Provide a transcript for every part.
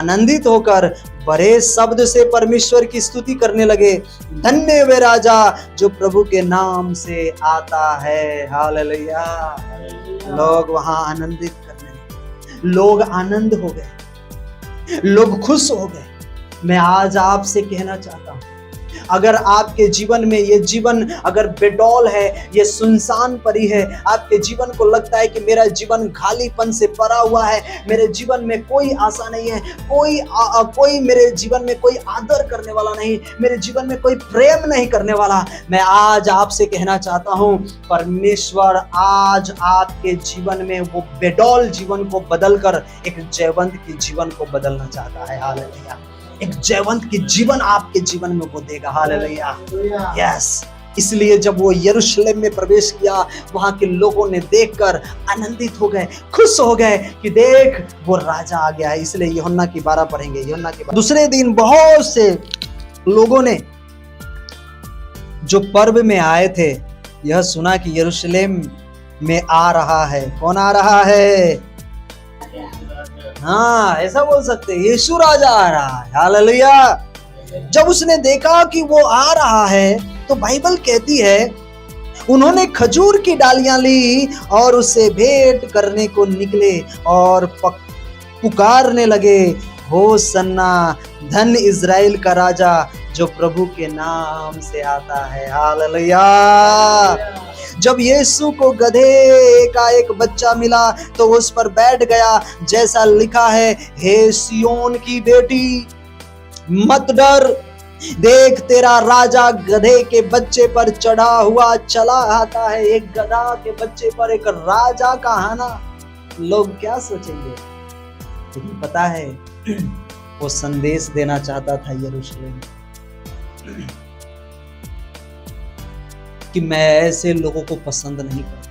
आनंदित होकर बड़े शब्द से परमेश्वर की स्तुति करने लगे। धन्य वे राजा जो प्रभु के नाम से आता है। हालेलुया। लोग वहां आनंदित करने लगे, लोग आनंद हो गए, लोग खुश हो गए। मैं आज आपसे कहना चाहता हूं, अगर आपके जीवन में ये जीवन अगर बेडौल है, ये सुनसान पड़ी है, आपके जीवन को लगता है कि मेरा जीवन खालीपन से भरा हुआ है, मेरे जीवन में कोई आशा नहीं है, कोई मेरे जीवन में कोई आदर करने वाला नहीं, मेरे जीवन में कोई प्रेम नहीं करने वाला, मैं आज आपसे कहना चाहता हूं, परमेश्वर आज आपके जीवन में वो बेडौल जीवन को बदलकर एक जयवंत के जीवन को बदलना चाहता है। हालेलुया। एक जयवंत की जीवन आपके जीवन में वो देगा। हालेलुया। यस। इसलिए जब वो यरूशलेम में प्रवेश किया, वहां के लोगों ने देखकर आनंदित हो गए, खुश हो गए कि देख वो राजा आ गया है। इसलिए यूहन्ना की 12 पढ़ेंगे। यूहन्ना की 12। दूसरे दिन बहुत से लोगों ने जो पर्व में आए थे यह सुना कि यरूशलेम में आ रहा है। कौन आ रहा है? हाँ, ऐसा बोल सकते, यीशु राजा आ रहा है। हालेलुया। जब उसने देखा कि वो आ रहा है तो बाइबल कहती है उन्होंने खजूर की डालियां ली और उसे भेंट करने को निकले और पुकारने लगे, होसन्ना, धन इज़राइल का राजा जो प्रभु के नाम से आता है। हालेलुया। जब यीशु को गधे का एक बच्चा मिला तो उस पर बैठ गया, जैसा लिखा है, हे सियोन की बेटी मत डर, देख तेरा राजा गधे के बच्चे पर चढ़ा हुआ चला आता है। एक गधा के बच्चे पर एक राजा का आना, लोग क्या सोचेंगे? लेकिन पता है वो संदेश देना चाहता था यरूशलेम कि मैं ऐसे लोगों को पसंद नहीं करता।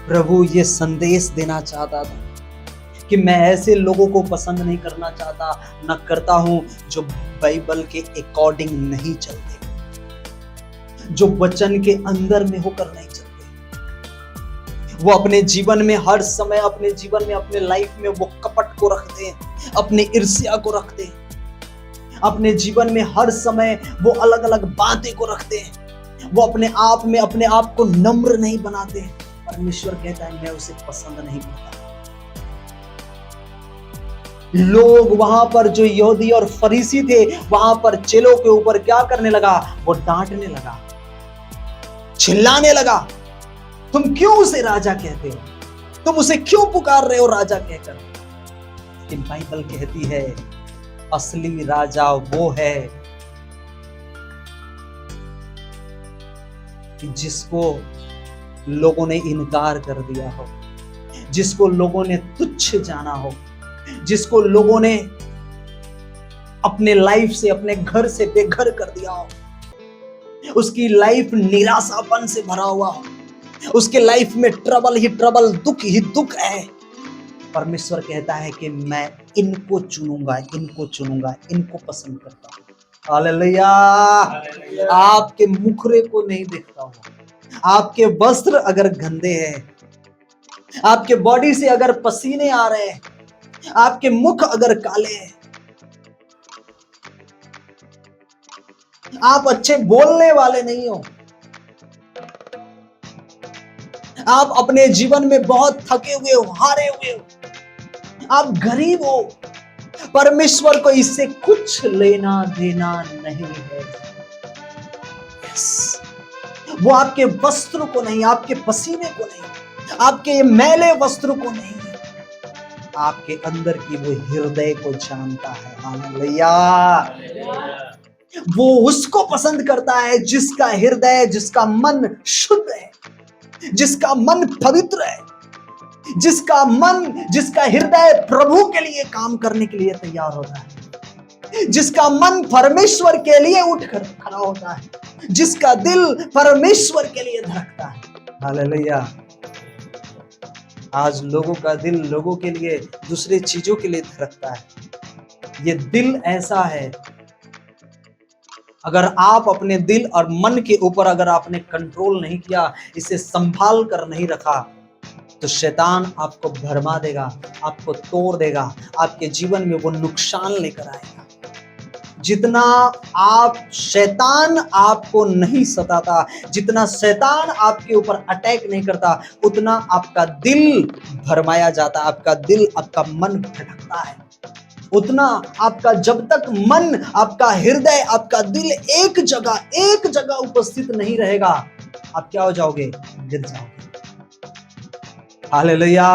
प्रभु ये संदेश देना चाहता था कि मैं ऐसे लोगों को पसंद नहीं करना चाहता, न करता हूं जो बाइबल के अकॉर्डिंग नहीं चलते, जो वचन के अंदर में होकर नहीं चलते। वो अपने जीवन में हर समय, अपने जीवन में, अपने लाइफ में वो कपट को रखते हैं, अपने ईर्ष्या को रखते हैं, अपने जीवन में हर समय वो अलग अलग बातें को रखते हैं, वो अपने आप में अपने आप को नम्र नहीं बनाते। परमेश्वर कहता है मैं उसे पसंद नहीं करता। लोग वहां पर जो यहूदी और फरीसी थे, वहां पर चेलों के ऊपर क्या करने लगा? वो डांटने लगा, चिल्लाने लगा, तुम क्यों उसे राजा कहते हो? तुम उसे क्यों पुकार रहे हो राजा कहकर? लेकिन बाइबल कहती है असली राजा वो है कि जिसको लोगों ने इनकार कर दिया हो, जिसको लोगों ने तुच्छ जाना हो, जिसको लोगों ने अपने लाइफ से, अपने घर से बेघर कर दिया हो, उसकी लाइफ निराशापन से भरा हुआ हो, उसके लाइफ में ट्रबल ही ट्रबल, दुख ही दुख है। परमेश्वर कहता है कि मैं इनको चुनूंगा, इनको चुनूंगा, इनको पसंद करता हूं। हालेलुया। आपके मुखरे को नहीं देखता हूं। आपके वस्त्र अगर गंदे हैं, आपके बॉडी से अगर पसीने आ रहे हैं, आपके मुख अगर काले हैं, आप अच्छे बोलने वाले नहीं हो, आप अपने जीवन में बहुत थके हुए हो, हारे हुए हो, आप गरीब हो, परमेश्वर को इससे कुछ लेना देना नहीं है। वो आपके वस्त्र को नहीं, आपके पसीने को नहीं, आपके मैले वस्त्र को नहीं, आपके अंदर की वो हृदय को जानता है। हालेलुया। वो उसको पसंद करता है जिसका हृदय, जिसका मन शुद्ध है, जिसका मन पवित्र है, जिसका मन, जिसका हृदय प्रभु के लिए काम करने के लिए तैयार होता है, जिसका मन परमेश्वर के लिए उठकर खड़ा होता है, जिसका दिल परमेश्वर के लिए धड़कता है। हालेलुया। आज लोगों का दिल लोगों के लिए, दूसरे चीजों के लिए धड़कता है। ये दिल ऐसा है, अगर आप अपने दिल और मन के ऊपर अगर आपने कंट्रोल नहीं किया, इसे संभाल कर नहीं रखा, तो शैतान आपको भरमा देगा, आपको तोड़ देगा, आपके जीवन में वो नुकसान लेकर आएगा। जितना शैतान आपको नहीं सताता, जितना शैतान आपके ऊपर अटैक नहीं करता, उतना आपका दिल भरमाया जाता है, आपका दिल, आपका मन भटकता है। उतना आपका जब तक मन, आपका हृदय, आपका दिल एक जगह उपस्थित नहीं रहेगा, आप क्या हो जाओगे? गिर जाओगे। हालेलुया।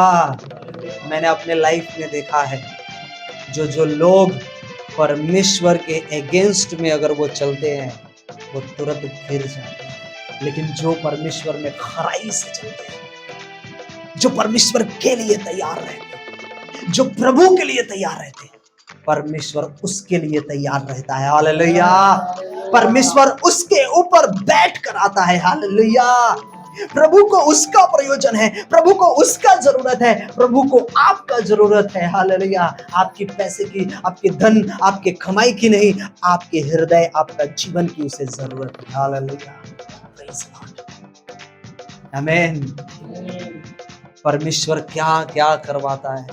मैंने अपने लाइफ में देखा है, जो लोग परमेश्वर के अगेंस्ट में अगर वो चलते हैं, वो तुरंत गिर जाते हैं। लेकिन जो परमेश्वर में खराई से चलते हैं, जो परमेश्वर के लिए तैयार रहते हैं, जो प्रभु के लिए तैयार रहते हैं, परमेश्वर उसके लिए तैयार रहता है। हालेलुया। परमेश्वर उसके ऊपर बैठ कर आता है। हालेलुया। प्रभु को उसका प्रयोजन है, प्रभु को उसका जरूरत है, प्रभु को आपका जरूरत है। हालेलुया। आपकी पैसे की, आपके धन, आपके कमाई की नहीं, आपके हृदय, आपका जीवन की उसे जरूरत है। हालेलुया। आमीन। परमेश्वर क्या क्या करवाता है,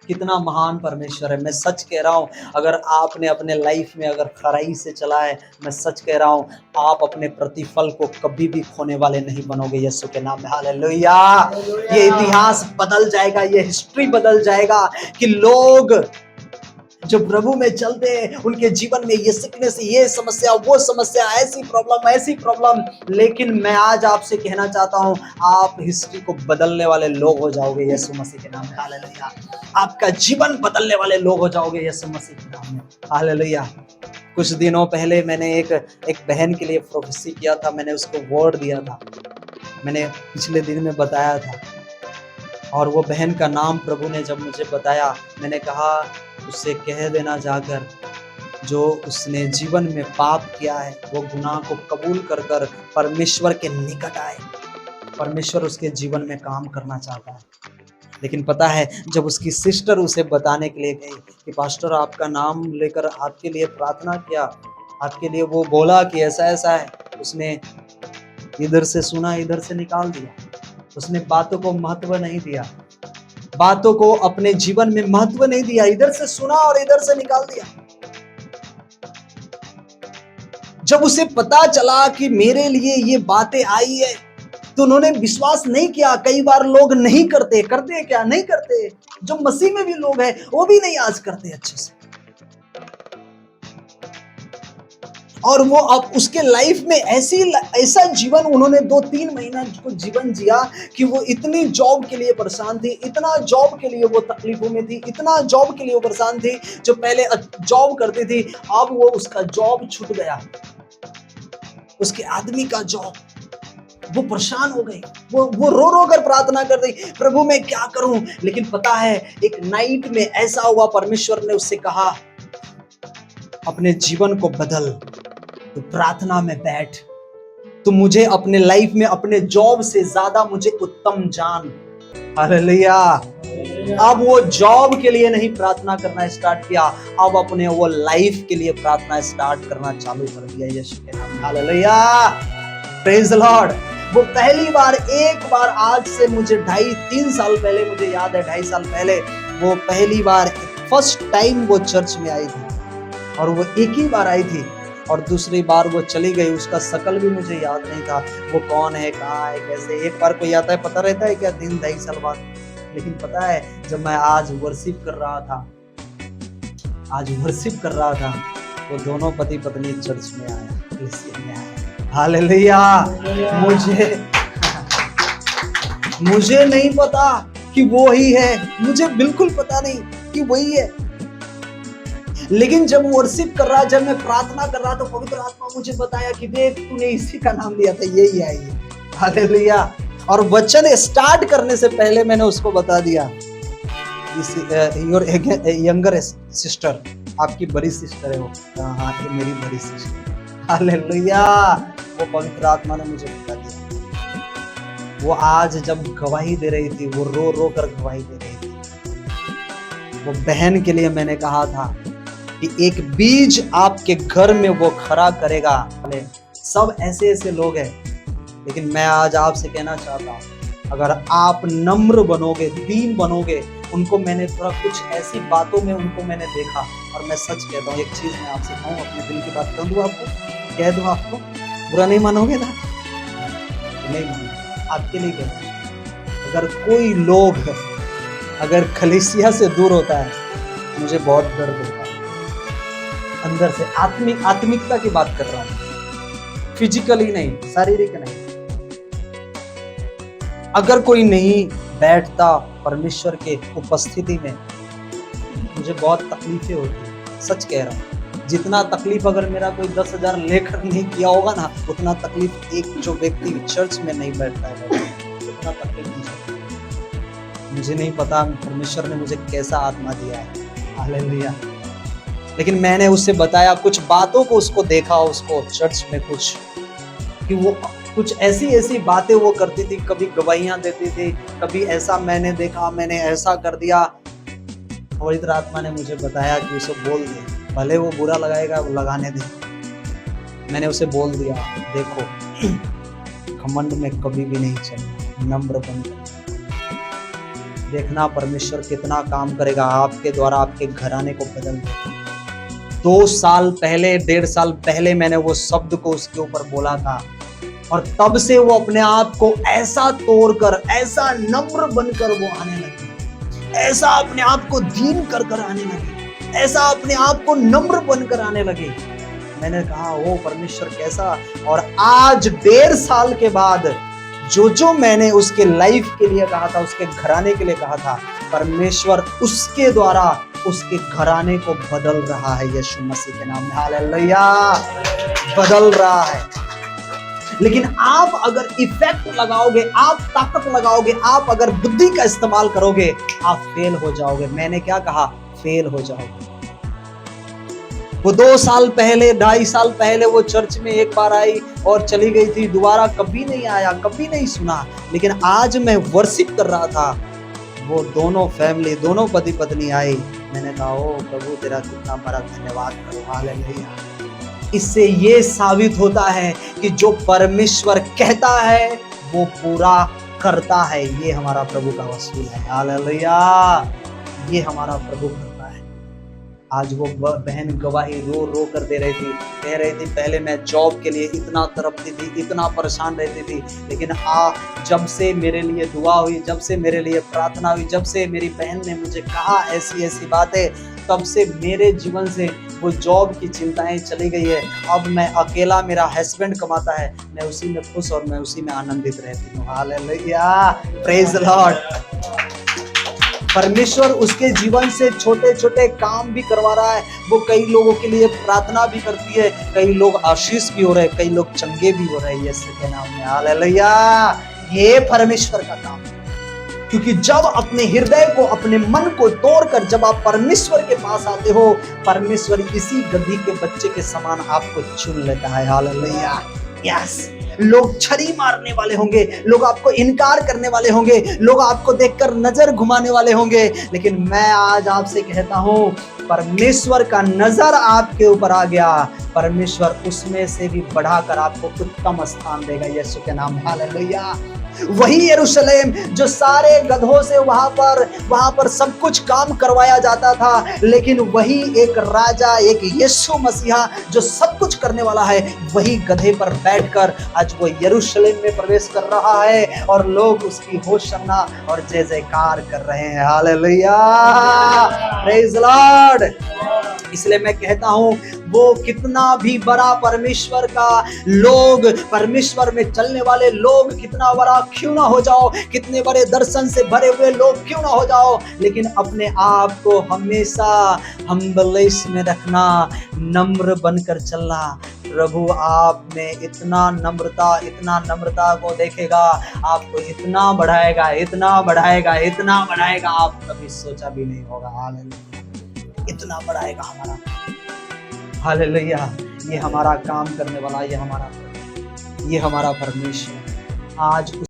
कितना महान परमेश्वर है। मैं सच कह रहा हूँ, अगर आपने अपने लाइफ में अगर खराई से चला है, मैं सच कह रहा हूँ, आप अपने प्रतिफल को कभी भी खोने वाले नहीं बनोगे यीशु के नाम में। हालेलुया। ये इतिहास बदल जाएगा, ये हिस्ट्री बदल जाएगा कि लोग जो प्रभु में चलते हैं, उनके जीवन में ये सिकनेस, ये समस्या, वो समस्या, ऐसी प्रॉब्लम, लेकिन मैं आज आपसे कहना चाहता हूँ, आप हिस्ट्री को बदलने वाले लोग हो जाओगे यीशु मसीह के नाम में। हालेलुया। आपका जीवन बदलने वाले लोग हो जाओगे यीशु मसीह के नाम में। हालेलुया। कुछ दिनों पहले मैंने एक बहन के लिए प्रोफेसी किया था, मैंने उसको वर्ड दिया था, मैंने पिछले दिन में बताया था, और वो बहन का नाम प्रभु ने जब मुझे बताया, मैंने कहा उससे कह देना जाकर, जो उसने जीवन में पाप किया है, वो गुनाह को कबूल कर कर परमेश्वर के निकट आए। परमेश्वर उसके जीवन में काम करना चाहता है। लेकिन पता है, जब उसकी सिस्टर उसे बताने के लिए गई कि पास्टर आपका नाम लेकर आपके लिए प्रार्थना किया, आपके लिए वो बोला कि ऐसा ऐसा है, उसने इधर से सुना, इधर से निकाल दिया। उसने बातों को महत्व नहीं दिया, बातों को अपने जीवन में महत्व नहीं दिया, इधर से सुना और इधर से निकाल दिया। जब उसे पता चला कि मेरे लिए ये बातें आई है, तो उन्होंने विश्वास नहीं किया। कई बार लोग नहीं करते क्या नहीं करते, जो मसीह में भी लोग हैं वो भी नहीं आज करते अच्छे से। और वो अब उसके लाइफ में ऐसा जीवन उन्होंने 2-3 महीना को जीवन जिया कि वो इतनी जॉब के लिए परेशान थी, इतना जॉब के लिए वो तकलीफों में थी, इतना जॉब के लिए वो परेशान थी। जो पहले जॉब करती थी, अब वो उसका जॉब छूट गया, उसके आदमी का जॉब। वो परेशान हो गई, वो रो रो कर प्रार्थना कर रही, प्रभु मैं क्या करूं। लेकिन पता है, एक नाइट में ऐसा हुआ, परमेश्वर ने उससे कहा अपने जीवन को बदल, तो प्रार्थना में बैठ, तो मुझे अपने लाइफ में अपने जॉब से ज्यादा मुझे उत्तम जान। हालेलुया। अब वो जॉब के लिए नहीं प्रार्थना करना स्टार्ट किया, अब अपने वो लाइफ के लिए प्रार्थना स्टार्ट करना चालू कर दिया यीशु के नाम में। हालेलुया। Praise the Lord. वो पहली बार, एक बार, आज से मुझे 2.5-3 साल पहले, मुझे याद है 2.5 साल पहले, वो पहली बार, फर्स्ट टाइम वो चर्च में आई थी, और वो एक ही बार आई थी, और दूसरी बार वो चली गई। उसका शकल भी मुझे याद नहीं था, वो कौन है, कहाँ है, कैसे। एक बार कोई आता है, पता रहता है क्या 2.5 साल बाद। लेकिन पता है, जब मैं आज वर्शिप कर रहा था, वो दोनों पति पत्नी चर्च में आए, क्रिश्चियन में आए। हालेलुया। मुझे नहीं पता कि वो ही है, मुझे बिल्कुल पता नहीं कि वही है। लेकिन जब वर्शिप कर रहा, जब मैं प्रार्थना कर रहा, तो पवित्र आत्मा मुझे बताया कि देख, तूने इसी का नाम लिया था, यही आई है। हालेलुया। और वचन स्टार्ट करने से पहले मैंने उसको बता दिया, योर यंगर सिस्टर, आपकी बड़ी सिस्टर है वो। हाँ, ये मेरी बड़ी सिस्टर। हालेलुया। वो पवित्र आत्मा ने मुझे बता दिया। वो आज जब गवाही दे रही थी, वो रो रो कर गवाही दे रही थी। वो बहन के लिए मैंने कहा था कि एक बीज आपके घर में वो खड़ा करेगा। सब ऐसे ऐसे लोग हैं, लेकिन मैं आज आपसे कहना चाहता हूँ, अगर आप नम्र बनोगे, दीन बनोगे, उनको मैंने थोड़ा कुछ ऐसी बातों में उनको मैंने देखा, और मैं सच कहता हूँ, एक चीज मैं आपसे कहूँ, अपने दिल की बात कह दूँ आपको, कह दूँ आपको, बुरा नहीं मानोगे ना? नहीं मानोगे, आपके लिए कह रहा हूँ। अगर कोई लोग अगर कलीसिया से दूर होता है, मुझे बहुत दर्द होता है अंदर से। आत्मिकता की बात कर रहा हूँ, फिजिकली नहीं, शारीरिक नहीं। अगर कोई नहीं बैठता परमेश्वर के उपस्थिति में, मुझे बहुत तकलीफें होती है, सच कह रहा हूँ। जितना तकलीफ अगर मेरा कोई 10,000 लेकर नहीं किया होगा ना, उतना तकलीफ एक जो व्यक्ति चर्च में नहीं बैठता है, उतना तकलीफ मुझे नहीं पता परमेश्वर ने मुझे कैसा आत्मा दिया है। हालेलुया। लेकिन मैंने उससे बताया कुछ बातों को, उसको देखा, उसको चर्च में कुछ कि वो कुछ ऐसी बातें वो करती थी, कभी गवाहियां देती थी, कभी ऐसा मैंने देखा, मैंने ऐसा कर दिया। पवित्र आत्मा ने मुझे बताया कि उसे बोल दे, भले वो बुरा लगाएगा, वो लगाने दे। मैंने उसे बोल दिया, देखो घमंड में कभी भी नहीं चलना, नम्र बनकर देखना परमेश्वर कितना काम करेगा आपके द्वारा, आपके घराने को बदल देगा। 2 साल पहले, 1.5 साल पहले मैंने वो शब्द को उसके ऊपर बोला था, और तब से वो अपने आप को ऐसा तोड़कर, ऐसा नम्र बनकर वो आने लगी, ऐसा अपने आप को दीन कर आने लगी, ऐसा अपने आप को नम्र बनकर आने लगी। मैंने कहा ओ परमेश्वर कैसा। और आज 1.5 साल के बाद जो मैंने उसके लाइफ के लिए कहा था, उसके घराने के लिए कहा था, परमेश्वर उसके द्वारा उसके घराने को बदल रहा है यीशु मसीह के नाम में। हालेलुया, बदल रहा है। लेकिन आप अगर इफेक्ट लगाओगे, आप ताकत लगाओगे, आप अगर बुद्धि का इस्तेमाल करोगे, आप फेल हो जाओगे। मैंने क्या कहा? फेल हो जाओगे। वो 2 साल पहले, 2.5 साल पहले वो चर्च में एक बार आई और चली गई थी, दोबारा कभी नहीं आया, कभी नहीं सुना। लेकिन आज मैं वर्शिप कर रहा था, वो दोनों फैमिली, दोनों पति पत्नी आई। मैंने कहा ओ प्रभु तेरा कितना बड़ा धन्यवाद करो। हालेलुया। इससे ये साबित होता है कि जो परमेश्वर कहता है वो पूरा करता है। ये हमारा प्रभु का वसूल है। हालेलुया, ये हमारा प्रभु करता है। आज वो बहन गवाही रो रो कर दे रही थी, कह रही थी पहले मैं जॉब के लिए इतना तड़पती थी, इतना परेशान रहती थी, लेकिन जब से मेरे लिए दुआ हुई, जब से मेरे लिए प्रार्थना हुई, जब से मेरी बहन ने मुझे कहा ऐसी बातें, तब से मेरे जीवन से वो जॉब की चिंताएं चली गई है। अब मैं अकेला, मेरा हस्बैंड कमाता है, मैं उसी में खुश और मैं उसी में आनंदित रहती हूँ। Hallelujah, praise the Lord. परमेश्वर उसके जीवन से छोटे छोटे काम भी करवा रहा है। वो कई लोगों के लिए प्रार्थना भी करती है, कई लोग आशीष भी हो रहे हैं, कई लोग चंगे भी हो रहे हैं यीशु के नाम में। हालेलुया, ये परमेश्वर का काम है। क्योंकि जब अपने हृदय को, अपने मन को तोड़कर जब आप परमेश्वर के पास आते हो, परमेश्वर इसी गधी के बच्चे के समान आपको चुन लेता है। Hallelujah, yes. लोग छरी मारने वाले होंगे, लोग आपको इनकार करने वाले होंगे, लोग आपको देखकर नजर घुमाने वाले होंगे, लेकिन मैं आज आपसे कहता हूं परमेश्वर का नजर आपके ऊपर आ गया, परमेश्वर उसमें से भी बढ़ाकर आपको उत्तम स्थान देगा यीशु के नाम। हालेलुया। वही यरूशलेम जो सारे गधों से वहां पर सब कुछ काम करवाया जाता था, लेकिन वही एक राजा, एक यीशु मसीहा जो सब कुछ करने वाला है, वही गधे पर बैठकर आज वो यरूशलेम में प्रवेश कर रहा है और लोग उसकी होशन्ना और जय जयकार कर रहे हैं। Hallelujah, praise the Lord. इसलिए मैं कहता हूं वो कितना भी बड़ा परमेश्वर का लोग, परमेश्वर में चलने वाले लोग कितना बड़ा क्यों ना हो जाओ, कितने बड़े दर्शन से भरे हुए लोग क्यों ना हो जाओ, लेकिन अपने आप को हमेशा हम्बलेस में रखना, नम्र बनकर चलना। प्रभु आप में इतना नम्रता को देखेगा, आपको इतना बढ़ाएगा, इतना बढ़ाएगा, इतना बढ़ाएगा, आप कभी सोचा भी नहीं होगा। हालेलुया, इतना बढ़ाएगा हमारा। हालेलुया, ये हमारा काम करने वाला, ये हमारा परमेश्वर आज